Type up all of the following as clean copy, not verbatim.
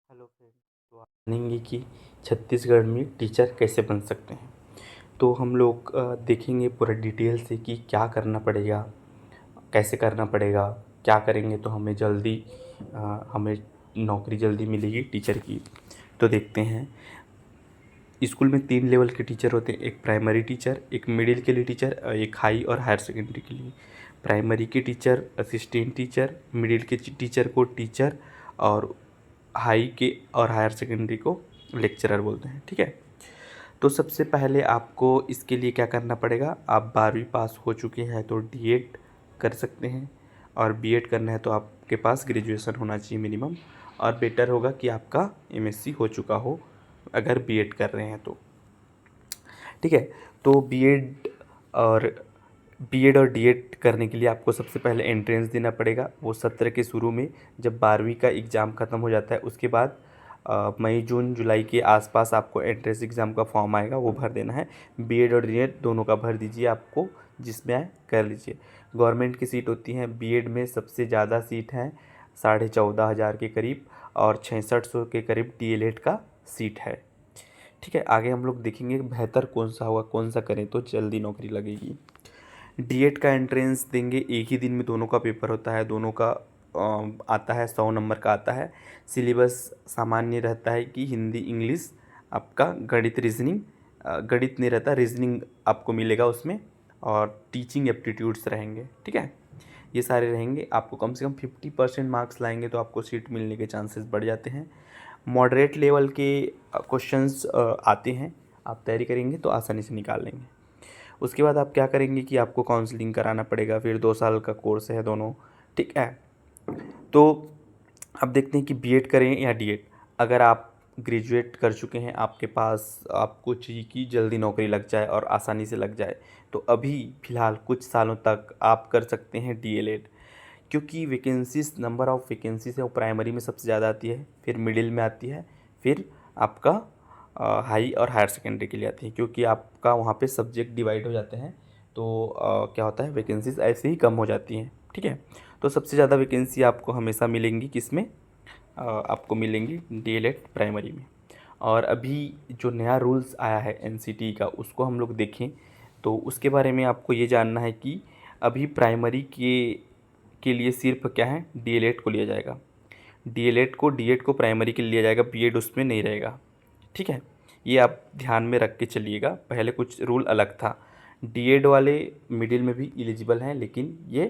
Hello friend. तो आप जानेंगे कि छत्तीसगढ़ में टीचर कैसे बन सकते हैं। तो हम लोग देखेंगे पूरा डिटेल से कि क्या करना पड़ेगा, कैसे करना पड़ेगा, क्या करेंगे तो हमें जल्दी हमें नौकरी जल्दी मिलेगी टीचर की। तो देखते हैं, स्कूल में 3 लेवल के टीचर होते हैं। एक प्राइमरी टीचर, एक मिडिल के लिए टीचर, एक हाई और हायर सेकेंडरी के लिए। प्राइमरी के टीचर असिस्टेंट टीचर, मिडिल के टीचर को टीचर, और हाई के और हायर सेकेंडरी को लेक्चरर बोलते हैं। ठीक है। तो सबसे पहले आपको इसके लिए क्या करना पड़ेगा, आप 12वीं पास हो चुके हैं तो डीएड कर सकते हैं, और बीएड करना है तो आपके पास ग्रेजुएशन होना चाहिए मिनिमम, और बेटर होगा कि आपका एमएससी हो चुका हो अगर बीएड कर रहे हैं तो। ठीक है। तो और बीएड और डीएड करने के लिए आपको सबसे पहले एंट्रेंस देना पड़ेगा। वो सत्र के शुरू में, जब 12वीं का एग्ज़ाम ख़त्म हो जाता है उसके बाद मई जून जुलाई के आसपास आपको एंट्रेंस एग्ज़ाम का फॉर्म आएगा, वो भर देना है। बीएड और डीएड दोनों का भर दीजिए, आपको जिसमें आए कर लीजिए। गवर्नमेंट की सीट होती हैं बीएड में, सबसे ज़्यादा सीट हैं 14,500 के करीब, और 6600 के करीब डीएलएड का सीट है। ठीक है। आगे हम लोग देखेंगे बेहतर कौन सा होगा, कौन सा करें तो जल्दी नौकरी लगेगी। डीएड का एंट्रेंस देंगे, एक ही दिन में दोनों का पेपर होता है, दोनों का आता है 100 नंबर का आता है। सिलेबस सामान्य रहता है कि हिंदी इंग्लिश, आपका गणित रीजनिंग, गणित नहीं रहता, रीजनिंग आपको मिलेगा उसमें, और टीचिंग एप्टीट्यूड्स रहेंगे। ठीक है। ये सारे रहेंगे। आपको कम से कम 50% मार्क्स लाएंगे तो आपको सीट मिलने के चांसेस बढ़ जाते हैं। मॉडरेट लेवल के क्वेश्चंस आते हैं, आप तैयारी करेंगे तो आसानी से निकाल लेंगे। उसके बाद आप क्या करेंगे कि आपको काउंसलिंग कराना पड़ेगा, फिर 2 साल का कोर्स है दोनों। ठीक है। तो अब देखते हैं कि बीएड करें या डीएड। अगर आप ग्रेजुएट कर चुके हैं, आपके पास आपको चाहिए कि जल्दी नौकरी लग जाए और आसानी से लग जाए, तो अभी फ़िलहाल कुछ सालों तक आप कर सकते हैं डीएलएड। क्योंकि वैकेंसीज, नंबर ऑफ़ वैकेंसीज है वो प्राइमरी में सबसे ज़्यादा आती है, फिर मिडिल में आती है, फिर आपका हाई और हायर सेकेंडरी के लिए आती है। क्योंकि आपका वहाँ पे सब्जेक्ट डिवाइड हो जाते हैं, तो क्या होता है, वैकेंसीज ऐसे ही कम हो जाती हैं। ठीक है। तो सबसे ज़्यादा वैकेंसी आपको हमेशा मिलेंगी किसमें, आपको मिलेंगी डीएलएड प्राइमरी में। और अभी जो नया रूल्स आया है एनसीटी का, उसको हम लोग देखें तो उसके बारे में आपको ये जानना है कि अभी प्राइमरी के लिए सिर्फ क्या है, डीएलएड को लिया जाएगा। डीएलएड को, डीएड को प्राइमरी के लिए लिया जाएगा, बीएड उसमें नहीं रहेगा। ठीक है। ये आप ध्यान में रख के चलिएगा, पहले कुछ रूल अलग था। डीएड वाले मिडिल में भी एलिजिबल हैं, लेकिन ये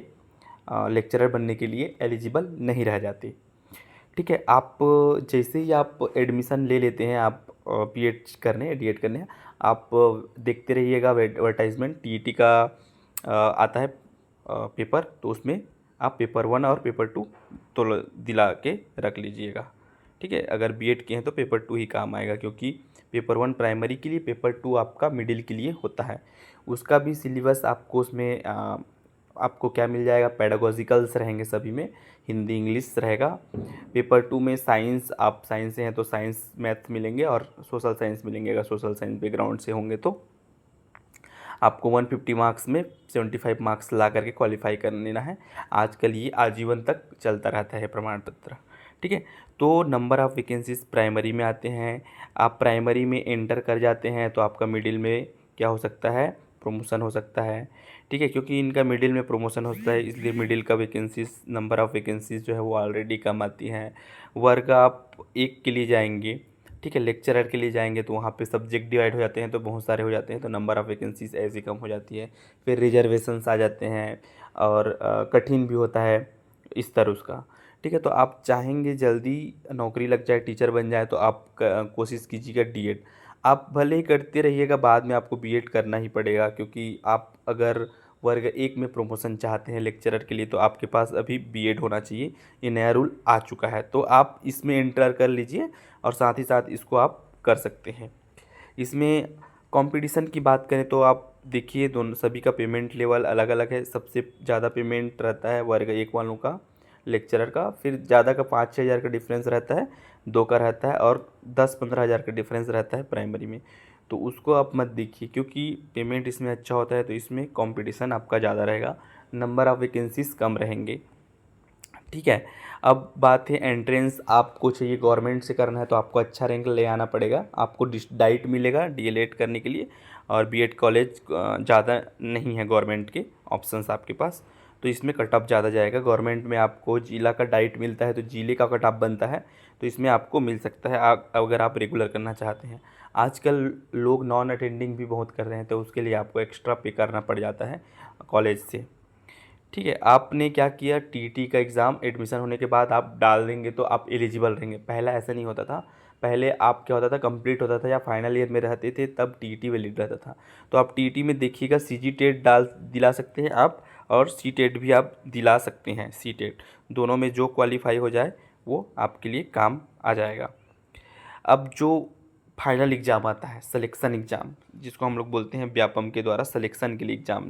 लेक्चरर बनने के लिए एलिजिबल नहीं रह जाते। ठीक है। आप जैसे ही आप एडमिशन ले लेते हैं, आप बीएड करने, डीएड करने, आप देखते रहिएगा एडवर्टाइजमेंट, टीईटी का आता है पेपर, तो उसमें आप पेपर 1 और पेपर 2 तो दिला के रख लीजिएगा। ठीक है। अगर बीएड किए हैं तो पेपर 2 ही काम आएगा, क्योंकि पेपर 1 प्राइमरी के लिए, पेपर 2 आपका मिडिल के लिए होता है। उसका भी सिलेबस आपको उसमें आपको क्या मिल जाएगा, पेडागोजिकल्स रहेंगे सभी में, हिंदी इंग्लिश रहेगा। पेपर 2 में साइंस, आप साइंस से हैं तो साइंस मैथ मिलेंगे, और सोशल साइंस मिलेंगे अगर सोशल साइंस बैकग्राउंड से होंगे तो। आपको 150 मार्क्स में 75 मार्क्स ला करके क्वालिफाई कर लेना है। आजकल ये आजीवन तक चलता रहता है प्रमाण पत्र। ठीक है। तो नंबर ऑफ़ वैकेंसीज प्राइमरी में आते हैं। आप प्राइमरी में एंटर कर जाते हैं तो आपका मिडिल में क्या हो सकता है, प्रमोशन हो सकता है। ठीक है। क्योंकि इनका मिडिल में प्रमोशन होता है, इसलिए मिडिल का वैकेंसीज, नंबर ऑफ़ वैकेंसीज जो है वो ऑलरेडी कम आती हैं। वर्ग आप एक के लिए जाएंगे, ठीक है, लेक्चरर के लिए जाएंगे तो वहाँ पे सब्जेक्ट डिवाइड हो जाते हैं, तो बहुत सारे हो जाते हैं, तो नंबर ऑफ़ वैकेंसीज ऐसे कम हो जाती है। फिर रिजर्वेशंस आ जाते हैं, और कठिन भी होता है स्तर उसका। ठीक है। तो आप चाहेंगे जल्दी नौकरी लग जाए, टीचर बन जाए, तो आप कोशिश कीजिएगा डीएड। आप भले ही करते रहिएगा, बाद में आपको बीएड करना ही पड़ेगा, क्योंकि आप अगर वर्ग एक में प्रमोशन चाहते हैं लेक्चरर के लिए, तो आपके पास अभी बीएड होना चाहिए। ये नया रूल आ चुका है, तो आप इसमें एंटर कर लीजिए, और साथ ही साथ इसको आप कर सकते हैं। इसमें कंपटीशन की बात करें तो आप देखिए, दोनों सभी का पेमेंट लेवल अलग अलग है। सबसे ज़्यादा पेमेंट रहता है वर्ग एक वालों का, लेक्चरर का, फिर ज़्यादा का 5-6 हज़ार का डिफरेंस रहता है, 2 का रहता है, और 10-15 हज़ार का डिफरेंस रहता है प्राइमरी में। तो उसको आप मत देखिए, क्योंकि पेमेंट इसमें अच्छा होता है, तो इसमें कंपटीशन आपका ज़्यादा रहेगा, नंबर ऑफ़ वैकेंसीज कम रहेंगे। ठीक है। अब बात है एंट्रेंस, आपको चाहिए गवर्नमेंट से करना है तो आपको अच्छा रैंक ले आना पड़ेगा, आपको डाइट मिलेगा डीएलएड करने के लिए, और बीएड कॉलेज ज़्यादा नहीं है गवर्नमेंट के ऑप्शंस आपके पास, तो इसमें कट ऑफ ज़्यादा जाएगा। गवर्नमेंट में आपको जिला का डाइट मिलता है तो जिले का कट ऑफ बनता है, तो इसमें आपको मिल सकता है अगर आप रेगुलर करना चाहते हैं। आजकल लोग नॉन अटेंडिंग भी बहुत कर रहे हैं, तो उसके लिए आपको एक्स्ट्रा पे करना पड़ जाता है कॉलेज से। ठीक है, आपने क्या किया, टीटी का एग्ज़ाम एडमिशन होने के बाद आप डाल देंगे तो आप एलिजिबल रहेंगे। पहला ऐसा नहीं होता था, पहले आप क्या होता था, कंप्लीट होता था या फाइनल ईयर में रहते थे तब टीटी वैलिड रहता था। तो आप टीटी में देखिएगा सीजी टेट दिला सकते हैं आप, और सी टेट भी आप दिला सकते हैं। सी टेट दोनों में जो क्वालिफाई हो जाए वो आपके लिए काम आ जाएगा। अब जो फाइनल एग्ज़ाम आता है, सिलेक्शन एग्ज़ाम, जिसको हम लोग बोलते हैं व्यापम के द्वारा सिलेक्शन के लिए एग्ज़ाम,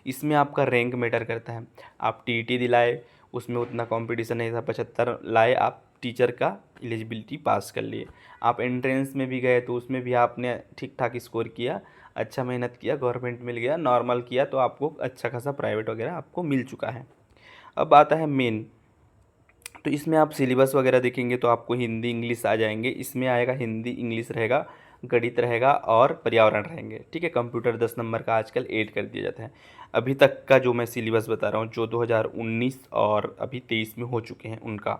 इसमें आपका रैंक मैटर करता है। आप टीटी दिलाए, उसमें उतना कंपटीशन नहीं था, 75 लाए आप, टीचर का एलिजिबिलिटी पास कर लिए। आप एंट्रेंस में भी गए तो उसमें भी आपने ठीक ठाक स्कोर किया, अच्छा मेहनत किया, गवर्नमेंट मिल गया, नॉर्मल किया तो आपको अच्छा खासा प्राइवेट वगैरह आपको मिल चुका है। अब आता है मेन, तो इसमें आप सिलेबस वगैरह देखेंगे तो आपको हिंदी इंग्लिश आ जाएंगे। इसमें आएगा हिंदी इंग्लिश रहेगा, गणित रहेगा और पर्यावरण रहेंगे। ठीक है, कंप्यूटर 10 नंबर का आजकल ऐड कर दिया जाता है। अभी तक का जो मैं सिलेबस बता रहा हूँ, जो 2019 और अभी 23 में हो चुके हैं उनका,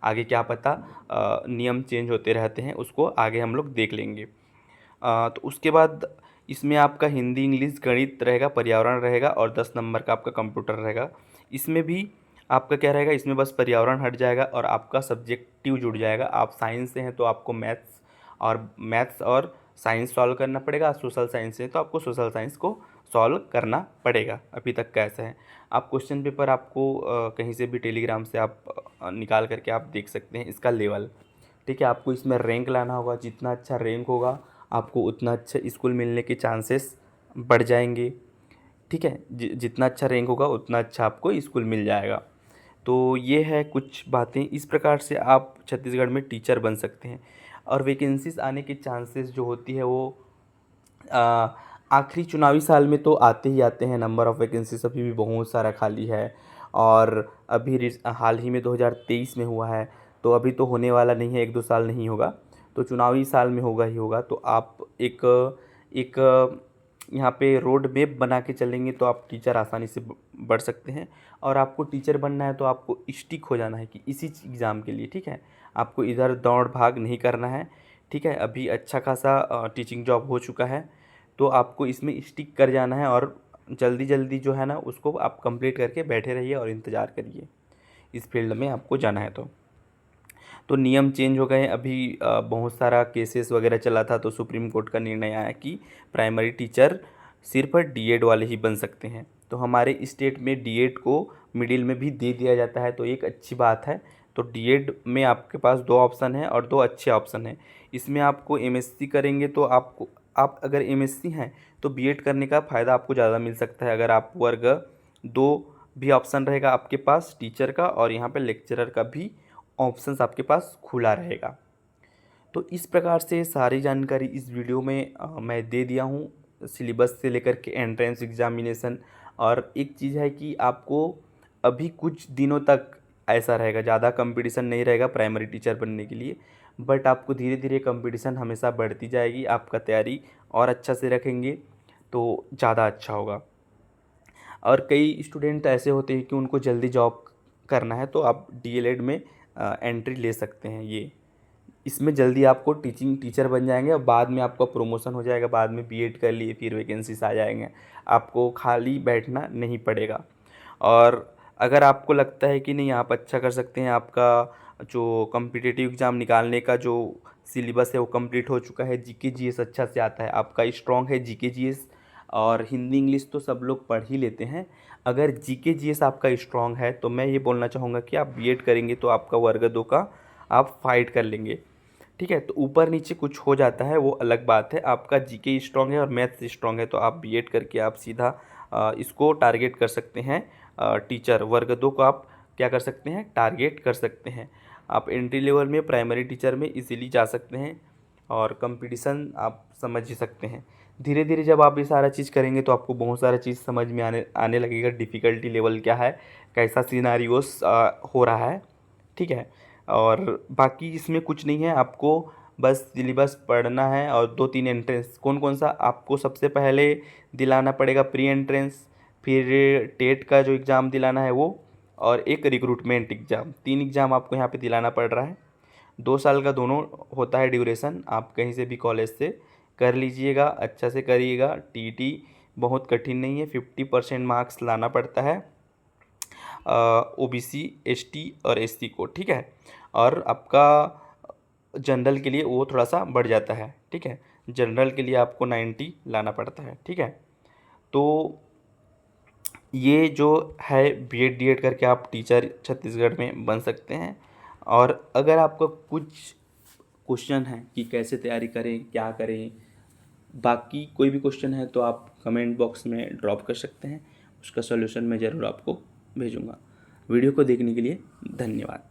आगे क्या पता नियम चेंज होते रहते हैं, उसको आगे हम लोग देख लेंगे। तो उसके बाद इसमें आपका हिंदी इंग्लिश गणित रहेगा, पर्यावरण रहेगा और 10 नंबर का आपका कंप्यूटर रहेगा। इसमें भी आपका क्या रहेगा, इसमें बस पर्यावरण हट जाएगा और आपका सब्जेक्टिव जुड़ जाएगा। आप साइंस से हैं तो आपको मैथ्स और साइंस सॉल्व करना पड़ेगा, सोशल साइंस से तो आपको सोशल साइंस को सॉल्व करना पड़ेगा। अभी तक का ऐसा है। आप क्वेश्चन पेपर आपको कहीं से भी टेलीग्राम से आप निकाल करके आप देख सकते हैं इसका लेवल। ठीक है, आपको इसमें रैंक लाना होगा, जितना अच्छा रैंक होगा आपको उतना अच्छा स्कूल मिलने के चांसेस बढ़ जाएंगे। ठीक है, जितना अच्छा रैंक होगा उतना अच्छा आपको स्कूल मिल जाएगा। तो ये है कुछ बातें, इस प्रकार से आप छत्तीसगढ़ में टीचर बन सकते हैं। और वैकेंसीज आने की चांसेस जो होती है वो आखिरी चुनावी साल में तो आते ही आते हैं। नंबर ऑफ़ वैकेंसीज अभी भी बहुत सारा खाली है, और अभी हाल ही में 2023 में हुआ है, तो अभी तो होने वाला नहीं है, 1-2 साल नहीं होगा, तो चुनावी साल में होगा ही होगा। तो आप एक एक यहाँ पे रोड मैप बना के चलेंगे तो आप टीचर आसानी से बढ़ सकते हैं। और आपको टीचर बनना है तो आपको स्टिक हो जाना है कि इसी एग्ज़ाम के लिए। ठीक है, आपको इधर दौड़ भाग नहीं करना है। ठीक है, अभी अच्छा खासा टीचिंग जॉब हो चुका है, तो आपको इसमें स्टिक कर जाना है और जल्दी जल्दी जो है ना उसको आप कंप्लीट करके बैठे रहिए और इंतज़ार करिए इस फील्ड में आपको जाना है तो नियम चेंज हो गए अभी। बहुत सारा केसेस वगैरह चला था, तो सुप्रीम कोर्ट का निर्णय आया कि प्राइमरी टीचर सिर्फ डीएड वाले ही बन सकते हैं। तो हमारे स्टेट में डीएड को मिडिल में भी दे दिया जाता है, तो एक अच्छी बात है। तो डीएड में आपके पास 2 ऑप्शन हैं और 2 अच्छे ऑप्शन हैं। इसमें आपको एमएससी करेंगे तो आप अगर एमएससी हैं तो बीएड करने का फ़ायदा आपको ज़्यादा मिल सकता है। अगर आप वर्ग 2 भी ऑप्शन रहेगा आपके पास टीचर का, और यहाँ पे लेक्चरर का भी ऑप्शंस आपके पास खुला रहेगा। तो इस प्रकार से सारी जानकारी इस वीडियो में मैं दे दिया हूँ, सिलेबस से लेकर के एंट्रेंस एग्जामिनेशन। और एक चीज़ है कि आपको अभी कुछ दिनों तक ऐसा रहेगा, ज़्यादा कंपटीशन नहीं रहेगा प्राइमरी टीचर बनने के लिए, बट आपको धीरे धीरे कंपटीशन हमेशा बढ़ती जाएगी। आपका तैयारी और अच्छा से रखेंगे तो ज़्यादा अच्छा होगा। और कई स्टूडेंट ऐसे होते हैं कि उनको जल्दी जॉब करना है, तो आप डीएलएड में एंट्री ले सकते हैं। ये इसमें जल्दी आपको टीचर बन जाएंगे और बाद में आपका प्रमोशन हो जाएगा, बाद में बीएड कर लिए फिर वैकेंसीज आ जाएंगे, आपको खाली बैठना नहीं पड़ेगा। और अगर आपको लगता है कि नहीं आप अच्छा कर सकते हैं, आपका जो कॉम्पिटिटिव एग्ज़ाम निकालने का जो सिलेबस है वो कंप्लीट हो चुका है, जीके जीएस अच्छा से आता है, आपका स्ट्रॉन्ग है जीके जीएस, और हिंदी इंग्लिश तो सब लोग पढ़ ही लेते हैं। अगर जीके जीएस आपका स्ट्रॉन्ग है तो मैं ये बोलना चाहूँगा कि आप बीएड करेंगे तो आपका वर्ग 2 का आप फाइट कर लेंगे। ठीक है, तो ऊपर नीचे कुछ हो जाता है वो अलग बात है। आपका जीके स्ट्रॉन्ग है और मैथ्स स्ट्रॉन्ग है तो आप बीएड करके आप सीधा इसको टारगेट कर सकते हैं। टीचर वर्ग 2 को आप क्या कर सकते हैं, टारगेट कर सकते हैं। आप एंट्री लेवल में प्राइमरी टीचर में इजीली जा सकते हैं। और कंपटीशन आप समझ ही सकते हैं। धीरे धीरे जब आप ये सारा चीज़ करेंगे तो आपको बहुत सारा चीज़ समझ में आने आने लगेगा, डिफ़िकल्टी लेवल क्या है, कैसा सिनारियोस हो रहा है, ठीक है। और बाकी इसमें कुछ नहीं है, आपको बस सिलेबस पढ़ना है और 2-3 एंट्रेंस कौन कौन सा आपको सबसे पहले दिलाना पड़ेगा, प्री एंट्रेंस, फिर टेट का जो एग्ज़ाम दिलाना है वो, और एक रिक्रूटमेंट एग्ज़ाम, 3 एग्ज़ाम आपको यहाँ पे दिलाना पड़ रहा है। 2 साल का दोनों होता है ड्यूरेशन। आप कहीं से भी कॉलेज से कर लीजिएगा, अच्छा से करिएगा। टीईटी बहुत कठिन नहीं है, 50% मार्क्स लाना पड़ता है ओबीसी, एसटी और एससी को, ठीक है। और आपका जनरल के लिए वो थोड़ा सा बढ़ जाता है, ठीक है। जनरल के लिए आपको 90 लाना पड़ता है, ठीक है। तो ये जो है बीएड डीएड करके आप टीचर छत्तीसगढ़ में बन सकते हैं। और अगर आपका कुछ क्वेश्चन है कि कैसे तैयारी करें, क्या करें, बाकी कोई भी क्वेश्चन है तो आप कमेंट बॉक्स में ड्रॉप कर सकते हैं, उसका सॉल्यूशन मैं ज़रूर आपको भेजूँगा। वीडियो को देखने के लिए धन्यवाद।